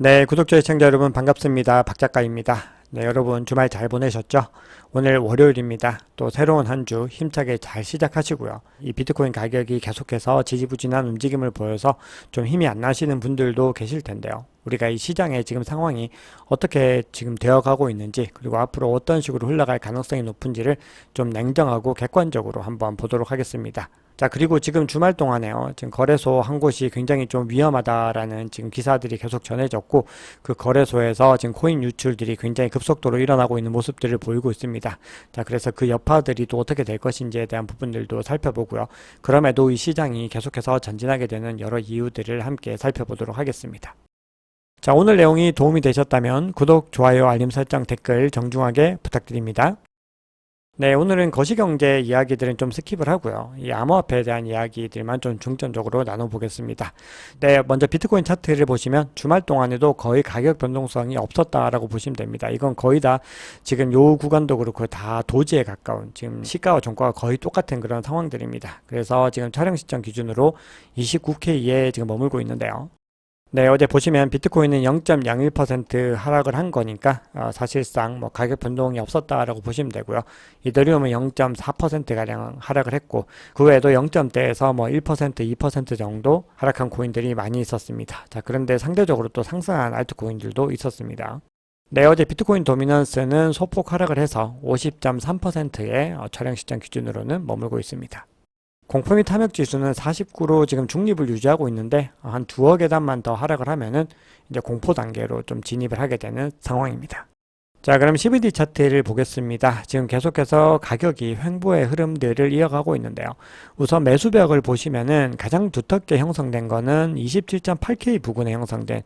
네, 구독자 시청자 여러분 반갑습니다. 박 작가입니다. 네, 여러분 주말 잘 보내셨죠? 오늘 월요일입니다. 또 새로운 한 주 힘차게 잘 시작하시고요. 이 비트코인 가격이 계속해서 지지부진한 움직임을 보여서 좀 힘이 안 나시는 분들도 계실 텐데요. 우리가 이 시장의 지금 상황이 어떻게 지금 되어가고 있는지, 그리고 앞으로 어떤 식으로 흘러갈 가능성이 높은지를 좀 냉정하고 객관적으로 한번 보도록 하겠습니다. 자, 그리고 지금 주말 동안에요. 지금 거래소 한 곳이 굉장히 좀 위험하다라는 지금 기사들이 계속 전해졌고, 그 거래소에서 지금 코인 유출들이 굉장히 급속도로 일어나고 있는 모습들을 보이고 있습니다. 자, 그래서 그 여파들이 또 어떻게 될 것인지에 대한 부분들도 살펴보고요. 그럼에도 이 시장이 계속해서 전진하게 되는 여러 이유들을 함께 살펴보도록 하겠습니다. 자, 오늘 내용이 도움이 되셨다면 구독, 좋아요, 알림 설정, 댓글 정중하게 부탁드립니다. 네, 오늘은 거시경제 이야기들은 좀 스킵을 하고요. 이 암호화폐에 대한 이야기들만 좀 중점적으로 나눠보겠습니다. 네, 먼저 비트코인 차트를 보시면 주말 동안에도 거의 가격 변동성이 없었다라고 보시면 됩니다. 이건 거의 다 지금 요 구간도 그렇고 다 도지에 가까운, 지금 시가와 종가가 거의 똑같은 그런 상황들입니다. 그래서 지금 촬영 시점 기준으로 29K에 지금 머물고 있는데요. 네, 어제 보시면 비트코인은 0.01% 하락을 한 거니까 사실상 뭐 가격 변동이 없었다라고 보시면 되고요. 이더리움은 0.4%가량 하락을 했고, 그 외에도 0점대에서 뭐 1%, 2% 정도 하락한 코인들이 많이 있었습니다. 자, 그런데 상대적으로 또 상승한 알트코인들도 있었습니다. 네, 어제 비트코인 도미넌스는 소폭 하락을 해서 50.3%의 촬영 시점 기준으로는 머물고 있습니다. 공포 및 탐욕 지수는 49로 지금 중립을 유지하고 있는데 한 두어 계단만 더 하락을 하면은 이제 공포 단계로 좀 진입을 하게 되는 상황입니다. 자, 그럼 CBD 차트를 보겠습니다. 지금 계속해서 가격이 횡보의 흐름들을 이어가고 있는데요. 우선 매수벽을 보시면은 가장 두텁게 형성된 거는 27.8K 부근에 형성된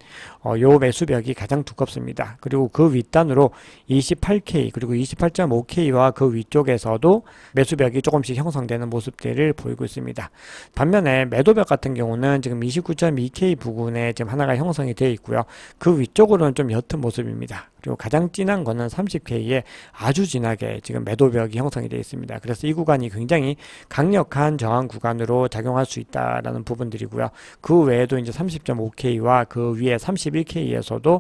요 매수벽이 가장 두껍습니다. 그리고 그 윗단으로 28K 그리고 28.5K와 그 위쪽에서도 매수벽이 조금씩 형성되는 모습들을 보이고 있습니다. 반면에 매도벽 같은 경우는 지금 29.2K 부근에 지금 하나가 형성이 되어 있고요. 그 위쪽으로는 좀 옅은 모습입니다. 그리고 가장 진한 거는 30K에 아주 진하게 지금 매도벽이 형성이 되어 있습니다. 그래서 이 구간이 굉장히 강력한 저항 구간으로 작용할 수 있다라는 부분들이고요. 그 외에도 이제 30.5K와 그 위에 31K에서도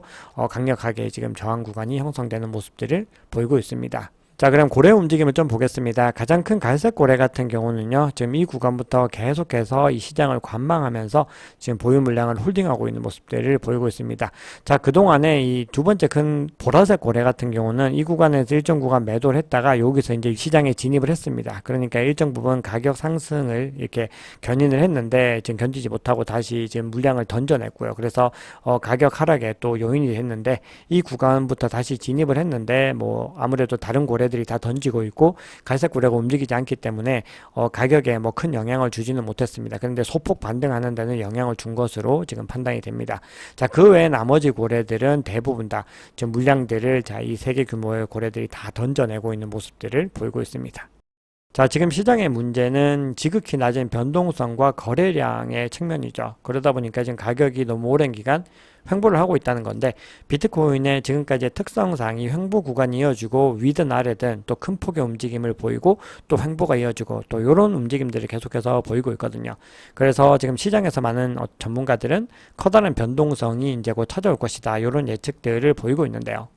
강력하게 지금 저항 구간이 형성되는 모습들을 보이고 있습니다. 자, 그럼 고래 움직임을 좀 보겠습니다. 가장 큰 갈색 고래 같은 경우는요, 지금 이 구간부터 계속해서 이 시장을 관망하면서 지금 보유 물량을 홀딩하고 있는 모습들을 보이고 있습니다. 자, 그동안에 이 두 번째 큰 보라색 고래 같은 경우는 이 구간에서 일정 구간 매도를 했다가 여기서 이제 시장에 진입을 했습니다. 그러니까 일정 부분 가격 상승을 이렇게 견인을 했는데 지금 견디지 못하고 다시 지금 물량을 던져냈고요. 그래서 가격 하락에 또 요인이 됐는데, 이 구간부터 다시 진입을 했는데 뭐 아무래도 다른 고래들이 다 던지고 있고 갈색 고래가 움직이지 않기 때문에 가격에 뭐 큰 영향을 주지는 못했습니다. 그런데 소폭 반등하는 데는 영향을 준 것으로 지금 판단이 됩니다. 자, 그 외에 나머지 고래들은 대부분 다 지금 물량들을 이 세 개 규모의 고래들이 다 던져내고 있는 모습들을 보이고 있습니다. 자, 지금 시장의 문제는 지극히 낮은 변동성과 거래량의 측면이죠. 그러다 보니까 지금 가격이 너무 오랜 기간 횡보를 하고 있다는 건데, 비트코인의 지금까지의 특성상 이 횡보 구간이 이어지고 위든 아래든 또 큰 폭의 움직임을 보이고 또 횡보가 이어지고 또 이런 움직임들을 계속해서 보이고 있거든요. 그래서 지금 시장에서 많은 전문가들은 커다란 변동성이 이제 곧 찾아올 것이다, 이런 예측들을 보이고 있는데요.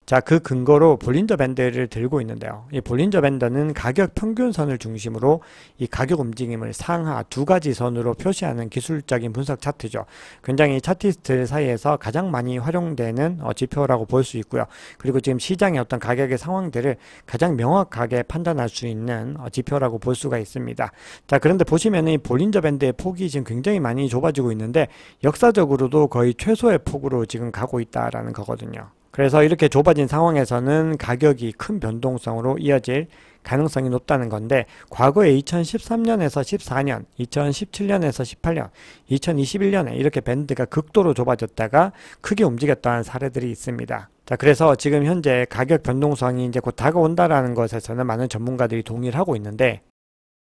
자, 그 근거로 볼린저 밴드를 들고 있는데요. 이 볼린저 밴드는 가격 평균선을 중심으로 이 가격 움직임을 상하 두 가지 선으로 표시하는 기술적인 분석 차트죠. 굉장히 차티스트 사이에서 가장 많이 활용되는 지표라고 볼 수 있고요. 그리고 지금 시장의 어떤 가격의 상황들을 가장 명확하게 판단할 수 있는 지표라고 볼 수가 있습니다. 자, 그런데 보시면은 이 볼린저 밴드의 폭이 지금 굉장히 많이 좁아지고 있는데, 역사적으로도 거의 최소의 폭으로 지금 가고 있다라는 거거든요. 그래서 이렇게 좁아진 상황에서는 가격이 큰 변동성으로 이어질 가능성이 높다는 건데, 과거에 2013년에서 14년, 2017년에서 18년, 2021년에 이렇게 밴드가 극도로 좁아졌다가 크게 움직였다는 사례들이 있습니다. 자, 그래서 지금 현재 가격 변동성이 이제 곧 다가온다라는 것에서는 많은 전문가들이 동의를 하고 있는데,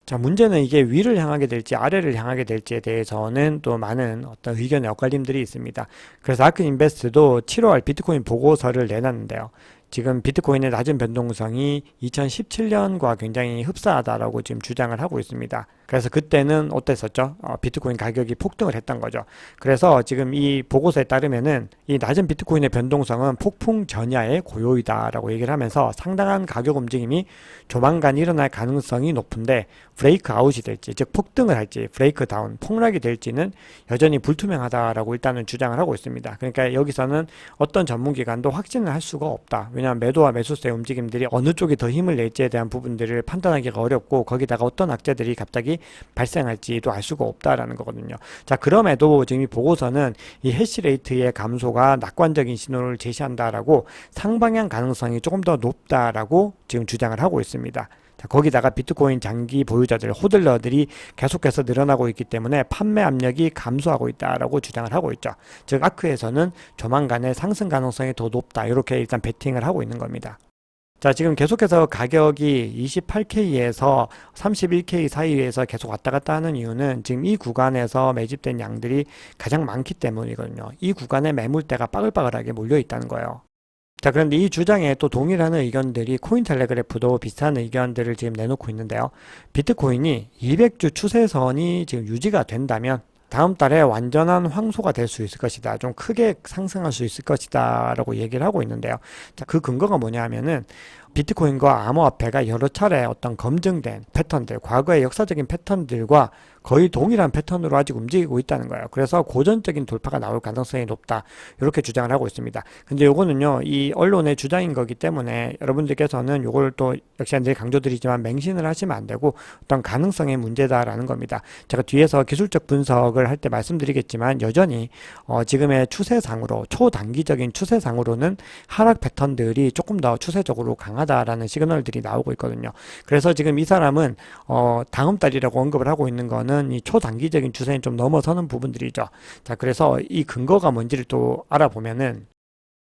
자, 문제는 이게 위를 향하게 될지 아래를 향하게 될지에 대해서는 또 많은 어떤 의견의 엇갈림들이 있습니다. 그래서 아크 인베스트도 7월 비트코인 보고서를 내놨는데요. 지금 비트코인의 낮은 변동성이 2017년과 굉장히 흡사하다라고 지금 주장을 하고 있습니다. 그래서 그때는 어땠었죠? 비트코인 가격이 폭등을 했던 거죠. 그래서 지금 이 보고서에 따르면은 이 낮은 비트코인의 변동성은 폭풍 전야의 고요이다라고 얘기를 하면서 상당한 가격 움직임이 조만간 일어날 가능성이 높은데 브레이크 아웃이 될지, 즉 폭등을 할지, 브레이크 다운, 폭락이 될지는 여전히 불투명하다라고 일단은 주장을 하고 있습니다. 그러니까 여기서는 어떤 전문기관도 확신을 할 수가 없다. 왜냐하면 매도와 매수세의 움직임들이 어느 쪽이 더 힘을 낼지에 대한 부분들을 판단하기가 어렵고 거기다가 어떤 악재들이 갑자기 발생할지도 알 수가 없다라는 거거든요. 자, 그럼에도 지금 이 보고서는 이 해시레이트의 감소가 낙관적인 신호를 제시한다라고 상방향 가능성이 조금 더 높다라고 지금 주장을 하고 있습니다. 자, 거기다가 비트코인 장기 보유자들, 호들러들이 계속해서 늘어나고 있기 때문에 판매 압력이 감소하고 있다라고 주장을 하고 있죠. 즉 아크에서는 조만간에 상승 가능성이 더 높다, 이렇게 일단 베팅을 하고 있는 겁니다. 자, 지금 계속해서 가격이 28K에서 31K 사이에서 계속 왔다 갔다 하는 이유는 지금 이 구간에서 매집된 양들이 가장 많기 때문이거든요. 이 구간에 매물대가 빠글빠글하게 몰려 있다는 거예요. 자, 그런데 이 주장에 또 동일하는 의견들이 코인텔레그래프도 비슷한 의견들을 지금 내놓고 있는데요. 비트코인이 200주 추세선이 지금 유지가 된다면 다음 달에 완전한 황소가 될 수 있을 것이다. 좀 크게 상승할 수 있을 것이다. 라고 얘기를 하고 있는데요. 자, 그 근거가 뭐냐 하면은 비트코인과 암호화폐가 여러 차례 어떤 검증된 패턴들, 과거의 역사적인 패턴들과 거의 동일한 패턴으로 아직 움직이고 있다는 거예요. 그래서 고전적인 돌파가 나올 가능성이 높다, 이렇게 주장을 하고 있습니다. 근데 요거는요, 이 언론의 주장인 거기 때문에 여러분들께서는 요걸 또 역시 늘 강조드리지만 맹신을 하시면 안 되고 어떤 가능성의 문제다라는 겁니다. 제가 뒤에서 기술적 분석을 할 때 말씀드리겠지만 여전히 지금의 추세상으로, 초단기적인 추세상으로는 하락 패턴들이 조금 더 추세적으로 강하다라는 시그널들이 나오고 있거든요. 그래서 지금 이 사람은 다음 달이라고 언급을 하고 있는 거는 이 초단기적인 추세는 좀 넘어서는 부분들이죠. 자, 그래서 이 근거가 뭔지를 또 알아보면은,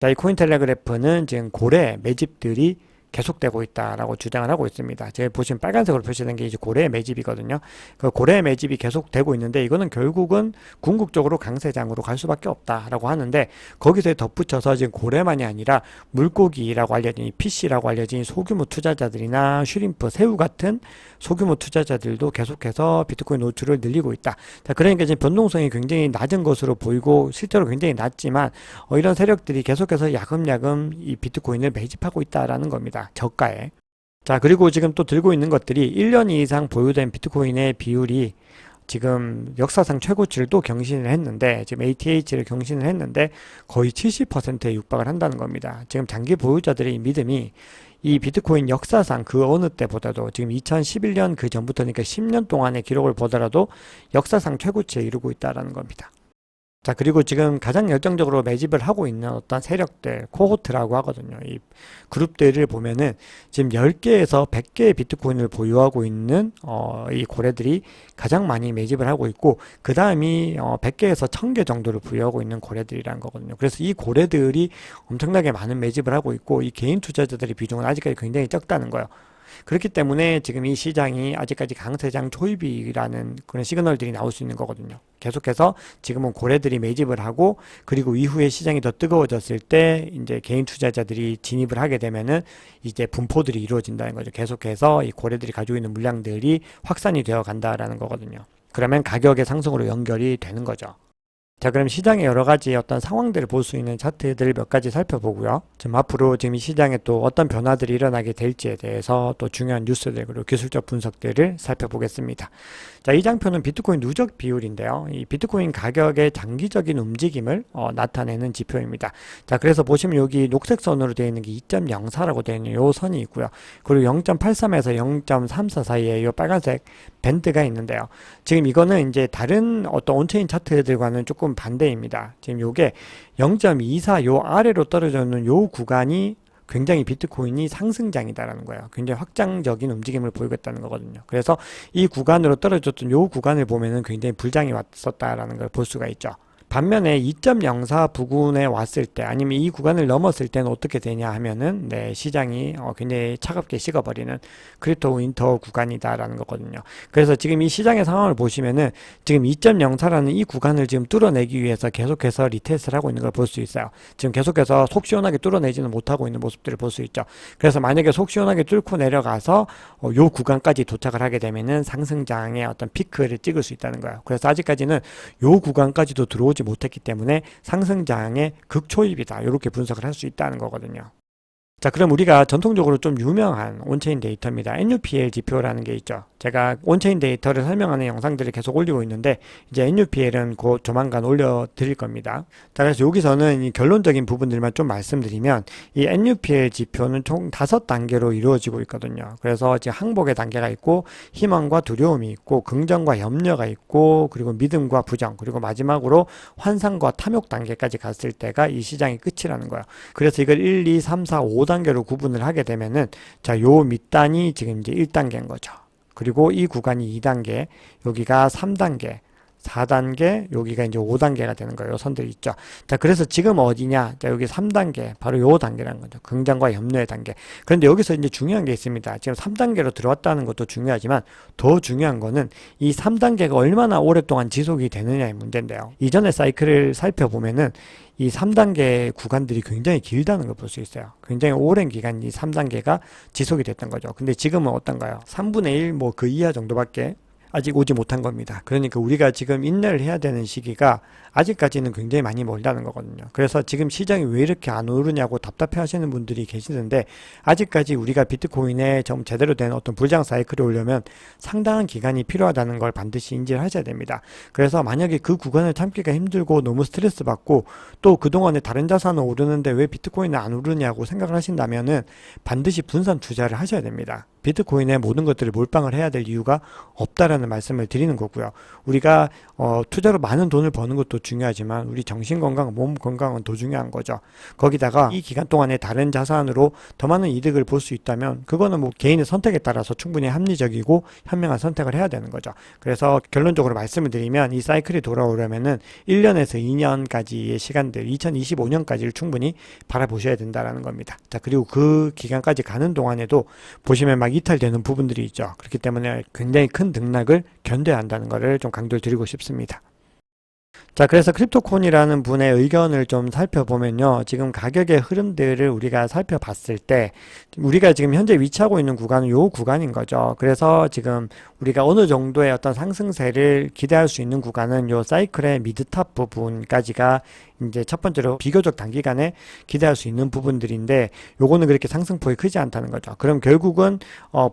자, 이 코인텔레그래프는 지금 고래 매집들이 계속되고 있다라고 주장을 하고 있습니다. 제가 보시면 빨간색으로 표시된 게 이제 고래의 매집이거든요. 그 고래의 매집이 계속되고 있는데 이거는 결국은 궁극적으로 강세장으로 갈 수밖에 없다라고 하는데, 거기서 덧붙여서 지금 고래만이 아니라 물고기라고 알려진 이 피쉬라고 알려진 소규모 투자자들이나 슈림프, 새우 같은 소규모 투자자들도 계속해서 비트코인 노출을 늘리고 있다. 자, 그러니까 지금 변동성이 굉장히 낮은 것으로 보이고 실제로 굉장히 낮지만 이런 세력들이 계속해서 야금야금 이 비트코인을 매집하고 있다라는 겁니다. 저가에. 자, 그리고 지금 또 들고 있는 것들이 1년 이상 보유된 비트코인의 비율이 지금 역사상 최고치를 또 경신을 했는데, 지금 ATH를 경신을 했는데 거의 70%에 육박을 한다는 겁니다. 지금 장기 보유자들의 믿음이 이 비트코인 역사상 그 어느 때보다도 지금 2011년 그 전부터니까 10년 동안의 기록을 보더라도 역사상 최고치에 이르고 있다는 겁니다. 자, 그리고 지금 가장 열정적으로 매집을 하고 있는 어떤 세력들, 코호트라고 하거든요. 이 그룹들을 보면은 지금 10개에서 100개의 비트코인을 보유하고 있는 이 고래들이 가장 많이 매집을 하고 있고, 그 다음이 100개에서 1000개 정도를 보유하고 있는 고래들이라는 거거든요. 그래서 이 고래들이 엄청나게 많은 매집을 하고 있고, 이 개인 투자자들의 비중은 아직까지 굉장히 적다는 거예요. 그렇기 때문에 지금 이 시장이 아직까지 강세장 초입이라는 그런 시그널들이 나올 수 있는 거거든요. 계속해서 지금은 고래들이 매집을 하고, 그리고 이후에 시장이 더 뜨거워졌을 때 이제 개인 투자자들이 진입을 하게 되면은 이제 분포들이 이루어진다는 거죠. 계속해서 이 고래들이 가지고 있는 물량들이 확산이 되어 간다라는 거거든요. 그러면 가격의 상승으로 연결이 되는 거죠. 자, 그럼 시장의 여러 가지 어떤 상황들을 볼 수 있는 차트들 몇 가지 살펴보고요. 지금 앞으로 지금 이 시장에 또 어떤 변화들이 일어나게 될지에 대해서 또 중요한 뉴스들, 그리고 기술적 분석들을 살펴보겠습니다. 자, 이 장표는 비트코인 누적 비율인데요. 이 비트코인 가격의 장기적인 움직임을 나타내는 지표입니다. 자, 그래서 보시면 여기 녹색 선으로 되어 있는 게 2.04라고 되어 있는 요 선이 있고요. 그리고 0.83에서 0.34 사이에 요 빨간색 밴드가 있는데요. 지금 이거는 이제 다른 어떤 온체인 차트들과는 조금 반대입니다. 지금 요게 0.24 요 아래로 떨어져 있는 요 구간이 굉장히 비트코인이 상승장이다라는 거예요. 굉장히 확장적인 움직임을 보이고 있다는 거거든요. 그래서 이 구간으로 떨어졌던 요 구간을 보면은 굉장히 불장이 왔었다라는 걸 볼 수가 있죠. 반면에 2.04 부근에 왔을 때 아니면 이 구간을 넘었을 때는 어떻게 되냐 하면은 시장이 굉장히 차갑게 식어버리는 크립토 윈터 구간이다라는 거거든요. 그래서 지금 이 시장의 상황을 보시면은 지금 2.04라는 이 구간을 지금 뚫어내기 위해서 계속해서 리테스트를 하고 있는 걸 볼 수 있어요. 지금 계속해서 속 시원하게 뚫어내지는 못하고 있는 모습들을 볼 수 있죠. 그래서 만약에 속 시원하게 뚫고 내려가서 요 구간까지 도착을 하게 되면은 상승장의 어떤 피크를 찍을 수 있다는 거예요. 그래서 아직까지는 요 구간까지도 들어오지 못했기 때문에 상승장의 극초입이다. 이렇게 분석을 할 수 있다는 거거든요. 자, 그럼 우리가 전통적으로 좀 유명한 온체인 데이터입니다. NUPL 지표라는 게 있죠. 제가 온체인 데이터를 설명하는 영상들을 계속 올리고 있는데 이제 NUPL은 곧 조만간 올려드릴 겁니다. 자, 그래서 여기서는 이 결론적인 부분들만 좀 말씀드리면 이 NUPL 지표는 총 5단계로 이루어지고 있거든요. 그래서 지금 항복의 단계가 있고 희망과 두려움이 있고 긍정과 염려가 있고 그리고 믿음과 부정 그리고 마지막으로 환상과 탐욕 단계까지 갔을 때가 이 시장의 끝이라는 거예요. 그래서 이걸 1, 2, 3, 4, 5단계로 구분을 하게 되면은 자, 요 밑단이 지금 이제 1단계인 거죠. 그리고 이 구간이 2단계, 여기가 3단계, 4단계, 여기가 이제 5단계가 되는 거예요. 선들이 있죠. 자, 그래서 지금 어디냐? 자, 여기 3단계, 바로 요 단계라는 거죠. 긍정과 염려의 단계. 그런데 여기서 이제 중요한 게 있습니다. 지금 3단계로 들어왔다는 것도 중요하지만 더 중요한 거는 이 3단계가 얼마나 오랫동안 지속이 되느냐의 문제인데요. 이전의 사이클을 살펴보면은 이 3단계 구간들이 굉장히 길다는 걸 볼 수 있어요. 굉장히 오랜 기간 이 3단계가 지속이 됐던 거죠. 근데 지금은 어떤가요? 3분의 1 뭐 그 이하 정도밖에 아직 오지 못한 겁니다. 그러니까 우리가 지금 인내를 해야 되는 시기가 아직까지는 굉장히 많이 멀다는 거거든요. 그래서 지금 시장이 왜 이렇게 안 오르냐고 답답해 하시는 분들이 계시는데 아직까지 우리가 비트코인에 좀 제대로 된 어떤 불장 사이클이 오려면 상당한 기간이 필요하다는 걸 반드시 인지를 하셔야 됩니다. 그래서 만약에 그 구간을 참기가 힘들고 너무 스트레스 받고 또 그동안에 다른 자산은 오르는데 왜 비트코인은 안 오르냐고 생각을 하신다면은 반드시 분산 투자를 하셔야 됩니다. 비트코인에 모든 것들을 몰빵을 해야 될 이유가 없다라는 말씀을 드리는 거고요. 우리가 투자로 많은 돈을 버는 것도 중요하지만 우리 정신 건강, 몸 건강은 더 중요한 거죠. 거기다가 이 기간 동안에 다른 자산으로 더 많은 이득을 볼 수 있다면 그거는 뭐 개인의 선택에 따라서 충분히 합리적이고 현명한 선택을 해야 되는 거죠. 그래서 결론적으로 말씀을 드리면 이 사이클이 돌아오려면은 1년에서 2년까지의 시간들, 2025년까지를 충분히 바라보셔야 된다라는 겁니다. 자, 그리고 그 기간까지 가는 동안에도 보시면 막 이탈되는 부분들이 있죠. 그렇기 때문에 굉장히 큰 등락을 견뎌야 한다는 것을 좀 강조를 드리고 싶습니다. 자, 그래서 크립토콘이라는 분의 의견을 좀 살펴보면요. 지금 가격의 흐름들을 우리가 살펴봤을 때 우리가 지금 현재 위치하고 있는 구간은 요 구간인 거죠. 그래서 지금 우리가 어느 정도의 어떤 상승세를 기대할 수 있는 구간은 요 사이클의 미드탑 부분까지가 이제 첫 번째로 비교적 단기간에 기대할 수 있는 부분들인데 요거는 그렇게 상승폭이 크지 않다는 거죠. 그럼 결국은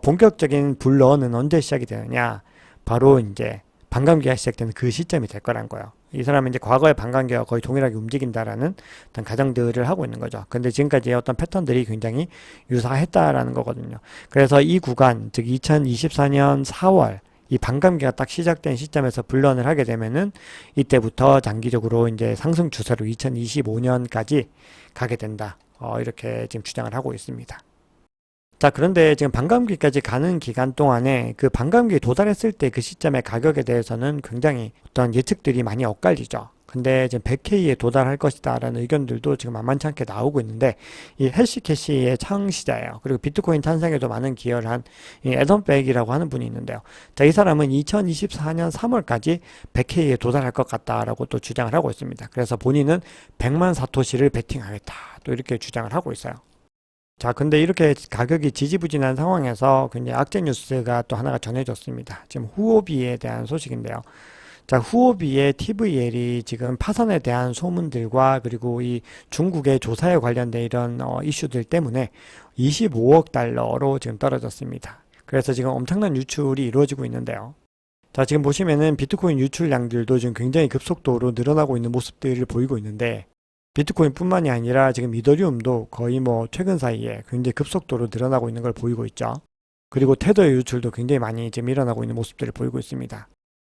본격적인 불런은 언제 시작이 되느냐? 바로 이제 반감기가 시작되는 그 시점이 될 거란 거예요. 이 사람은 이제 과거의 반감기와 거의 동일하게 움직인다라는 어떤 가정들을 하고 있는 거죠. 근데 지금까지의 어떤 패턴들이 굉장히 유사했다라는 거거든요. 그래서 이 구간, 즉 2024년 4월 이 반감기가 딱 시작된 시점에서 불런을 하게 되면은 이때부터 장기적으로 이제 상승 추세로 2025년까지 가게 된다. 이렇게 지금 주장을 하고 있습니다. 자, 그런데 지금 반감기까지 가는 기간 동안에 그 반감기에 도달했을 때 그 시점의 가격에 대해서는 굉장히 어떤 예측들이 많이 엇갈리죠. 근데 지금 100K에 도달할 것이다 라는 의견들도 지금 만만치 않게 나오고 있는데 이 해시캐시의 창시자예요. 그리고 비트코인 탄생에도 많은 기여를 한 이 애덤 백이라고 하는 분이 있는데요. 자, 이 사람은 2024년 3월까지 100K에 도달할 것 같다라고 또 주장을 하고 있습니다. 그래서 본인은 100만 사토시를 베팅하겠다 또 이렇게 주장을 하고 있어요. 자, 근데 이렇게 가격이 지지부진한 상황에서 굉장히 악재 뉴스가 또 하나가 전해졌습니다. 지금 후오비에 대한 소식인데요. 자, 후오비의 TVL이 지금 파산에 대한 소문들과 그리고 이 중국의 조사에 관련된 이런 이슈들 때문에 25억 달러로 지금 떨어졌습니다. 그래서 지금 엄청난 유출이 이루어지고 있는데요. 자, 지금 보시면은 비트코인 유출량들도 지금 굉장히 급속도로 늘어나고 있는 모습들을 보이고 있는데 비트코인 뿐만이 아니라 지금 이더리움도 거의 뭐 최근 사이에 굉장히 급속도로 늘어나고 있는 걸 보이고 있죠. 그리고 테더의 유출도 굉장히 많이 지금 일어나고 있는 모습들을 보이고 있습니다.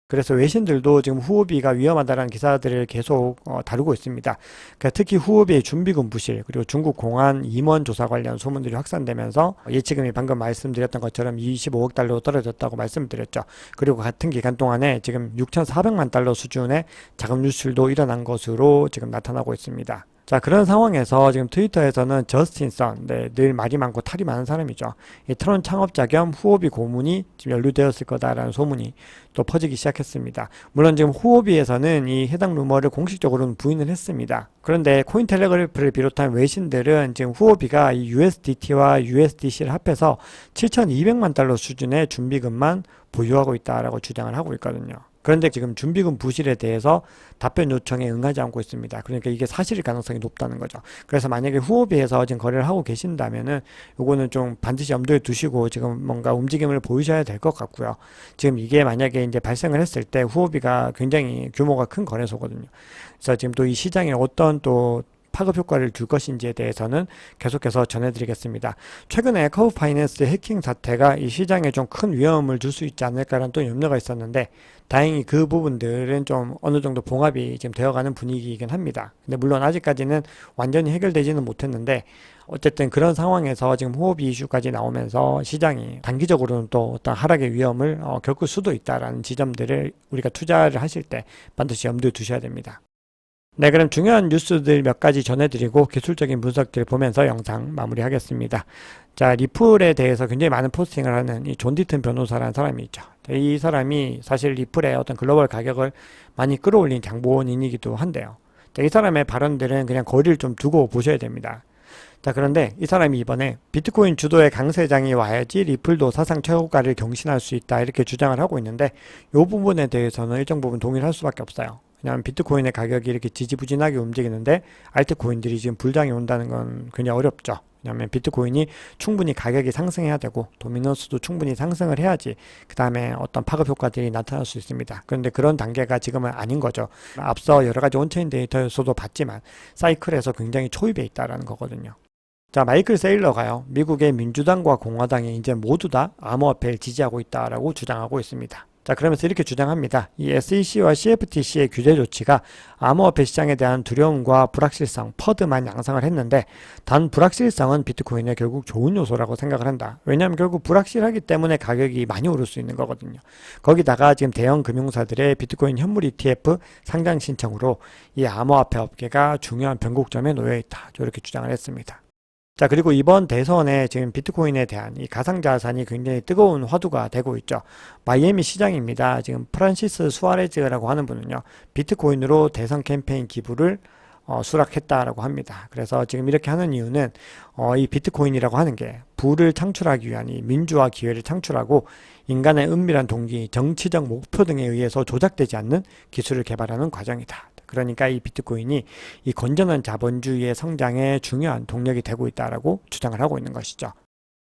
그래서 외신들도 지금 후오비가 위험하다는 기사들을 계속 다루고 있습니다. 그러니까 특히 후오비의 준비금 부실, 그리고 중국 공안 임원 조사 관련 소문들이 확산되면서 예치금이 방금 말씀드렸던 것처럼 25억 달러로 떨어졌다고 말씀을 드렸죠. 그리고 같은 기간 동안에 지금 6,400만 달러 수준의 자금 유출도 일어난 것으로 지금 나타나고 있습니다. 자, 그런 상황에서 지금 트위터에서는 저스틴 선, 늘 말이 많고 탈이 많은 사람이죠. 이 트론 창업자 겸 후오비 고문이 지금 연루되었을 거다라는 소문이 또 퍼지기 시작했습니다. 물론 지금 후오비에서는 이 해당 루머를 공식적으로는 부인을 했습니다. 그런데 코인텔레그래프를 비롯한 외신들은 지금 후오비가 이 USDT와 USDC를 합해서 7,200만 달러 수준의 준비금만 보유하고 있다라고 주장을 하고 있거든요. 그런데 지금 준비금 부실에 대해서 답변 요청에 응하지 않고 있습니다. 그러니까 이게 사실일 가능성이 높다는 거죠. 그래서 만약에 후오비에서 지금 거래를 하고 계신다면은 요거는 좀 반드시 염두에 두시고 지금 뭔가 움직임을 보이셔야 될 것 같고요. 지금 이게 만약에 이제 발생을 했을 때 후오비가 굉장히 규모가 큰 거래소거든요. 그래서 지금 또 이 시장에 어떤 또 파급 효과를 줄 것인지에 대해서는 계속해서 전해드리겠습니다. 최근에 커브 파이낸스 해킹 사태가 이 시장에 좀 큰 위험을 줄 수 있지 않을까라는 또 염려가 있었는데 다행히 그 부분들은 좀 어느 정도 봉합이 지금 되어가는 분위기이긴 합니다. 근데 물론 아직까지는 완전히 해결되지는 못했는데 어쨌든 그런 상황에서 지금 호흡이 이슈까지 나오면서 시장이 단기적으로는 또 어떤 하락의 위험을 겪을 수도 있다라는 지점들을 우리가 투자를 하실 때 반드시 염두에 두셔야 됩니다. 네, 그럼 중요한 뉴스들 몇 가지 전해드리고 기술적인 분석들 보면서 영상 마무리하겠습니다. 자, 리플에 대해서 굉장히 많은 포스팅을 하는 이 존 디튼 변호사라는 사람이 있죠. 이 사람이 사실 리플의 어떤 글로벌 가격을 많이 끌어올린 장본인이기도 한데요. 자, 이 사람의 발언들은 그냥 거리를 좀 두고 보셔야 됩니다. 자, 그런데 이 사람이 이번에 비트코인 주도의 강세장이 와야지 리플도 사상 최고가를 경신할 수 있다 이렇게 주장을 하고 있는데 이 부분에 대해서는 일정 부분 동의를 할 수밖에 없어요. 왜냐하면 비트코인의 가격이 이렇게 지지부진하게 움직이는데 알트코인들이 지금 불장이 온다는 건 굉장히 어렵죠. 왜냐하면 비트코인이 충분히 가격이 상승해야 되고 도미넌스도 충분히 상승을 해야지 그 다음에 어떤 파급 효과들이 나타날 수 있습니다. 그런데 그런 단계가 지금은 아닌 거죠. 앞서 여러 가지 온체인 데이터에서도 봤지만 사이클에서 굉장히 초입에 있다는 거거든요. 자, 마이클 세일러가요, 미국의 민주당과 공화당이 이제 모두 다 암호화폐를 지지하고 있다라고 주장하고 있습니다. 자, 그러면서 이렇게 주장합니다. 이 SEC와 CFTC의 규제 조치가 암호화폐 시장에 대한 두려움과 불확실성, 퍼드만 양상을 했는데 단 불확실성은 비트코인의 결국 좋은 요소라고 생각을 한다. 왜냐하면 결국 불확실하기 때문에 가격이 많이 오를 수 있는 거거든요. 거기다가 지금 대형 금융사들의 비트코인 현물 ETF 상장 신청으로 이 암호화폐 업계가 중요한 변곡점에 놓여 있다. 이렇게 주장을 했습니다. 자, 그리고 이번 대선에 지금 비트코인에 대한 이 가상자산이 굉장히 뜨거운 화두가 되고 있죠. 마이애미 시장입니다. 지금 프란시스 수아레즈라고 하는 분은요, 비트코인으로 대선 캠페인 기부를 수락했다라고 합니다. 그래서 지금 이렇게 하는 이유는 이 비트코인이라고 하는 게 부를 창출하기 위한 이 민주화 기회를 창출하고 인간의 은밀한 동기, 정치적 목표 등에 의해서 조작되지 않는 기술을 개발하는 과정이다. 그러니까 이 비트코인이 이 건전한 자본주의의 성장에 중요한 동력이 되고 있다라고 주장을 하고 있는 것이죠.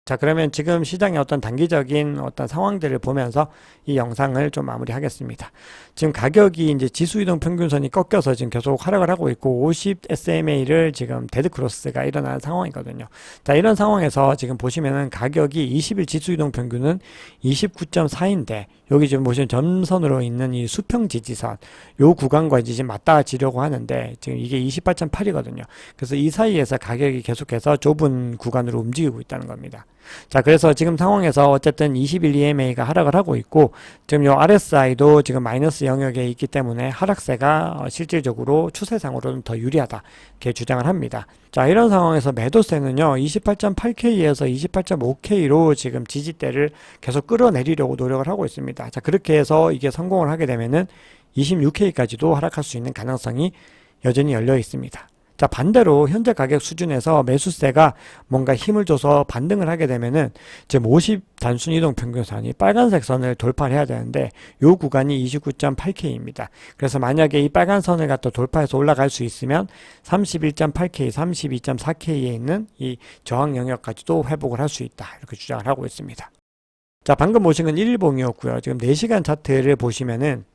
자, 그러면 지금 시장의 어떤 단기적인 어떤 상황들을 보면서 이 영상을 좀 마무리하겠습니다. 지금 가격이 이제 지수이동 평균선이 꺾여서 지금 계속 하락을 하고 있고 50 SMA를 지금 데드크로스가 일어나는 상황이거든요. 자, 이런 상황에서 지금 보시면은 가격이 20일 지수이동 평균은 29.4인데 여기 지금 보시면 점선으로 있는 이 수평 지지선 요 구간과 이제 지금 맞닿아지려고 하는데 지금 이게 28.8이거든요. 그래서 이 사이에서 가격이 계속해서 좁은 구간으로 움직이고 있다는 겁니다. 자, 그래서 지금 상황에서 어쨌든 21 EMA가 하락을 하고 있고 지금 요 RSI도 지금 마이너스 영역에 있기 때문에 하락세가 실질적으로 추세상으로는 더 유리하다 이렇게 주장을 합니다. 자, 이런 상황에서 매도세는요 28.8K에서 28.5K로 지금 지지대를 계속 끌어내리려고 노력을 하고 있습니다. 자, 그렇게 해서 이게 성공을 하게 되면은 26K까지도 하락할 수 있는 가능성이 여전히 열려 있습니다. 자, 반대로 현재 가격 수준에서 매수세가 뭔가 힘을 줘서 반등을 하게 되면은 지금 50 단순 이동 평균선이 빨간색 선을 돌파를 해야 되는데 요 구간이 29.8K입니다. 그래서 만약에 이 빨간 선을 갖다 돌파해서 올라갈 수 있으면 31.8K, 32.4K에 있는 이 저항 영역까지도 회복을 할 수 있다. 이렇게 주장을 하고 있습니다. 자, 방금 보신 건 1일봉이었고요. 지금 4시간 차트를 보시면은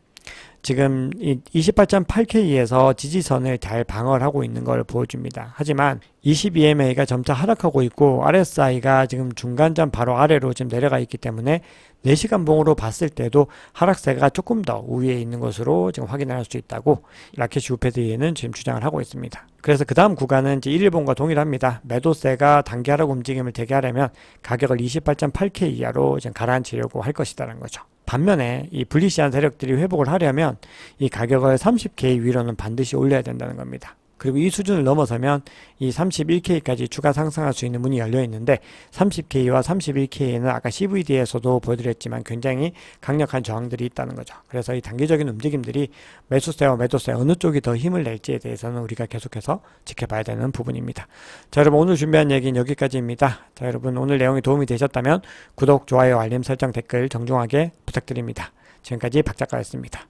지금 이 28.8K에서 지지선을 잘 방어를 하고 있는 걸 보여줍니다. 하지만 22MA가 점차 하락하고 있고 RSI가 지금 중간점 바로 아래로 지금 내려가 있기 때문에 4시간 봉으로 봤을 때도 하락세가 조금 더 우위에 있는 것으로 지금 확인할 수 있다고 라켓 우패드에는 지금 주장을 하고 있습니다. 그래서 그 다음 구간은 이제 1일봉과 동일합니다. 매도세가 단기 하락 움직임을 대기하려면 가격을 28.8K 이하로 지금 가라앉히려고 할 것이다라는 거죠. 반면에 이 불리시한 세력들이 회복을 하려면 이 가격을 30K 위로는 반드시 올려야 된다는 겁니다. 그리고 이 수준을 넘어서면 이 31K까지 추가 상승할 수 있는 문이 열려 있는데 30K와 31K에는 아까 CVD에서도 보여드렸지만 굉장히 강력한 저항들이 있다는 거죠. 그래서 이 단기적인 움직임들이 매수세와 매도세 어느 쪽이 더 힘을 낼지에 대해서는 우리가 계속해서 지켜봐야 되는 부분입니다. 자, 여러분 오늘 준비한 얘기는 여기까지입니다. 자, 여러분 오늘 내용이 도움이 되셨다면 구독, 좋아요, 알림 설정, 댓글 정중하게 부탁드립니다. 지금까지 박 작가였습니다.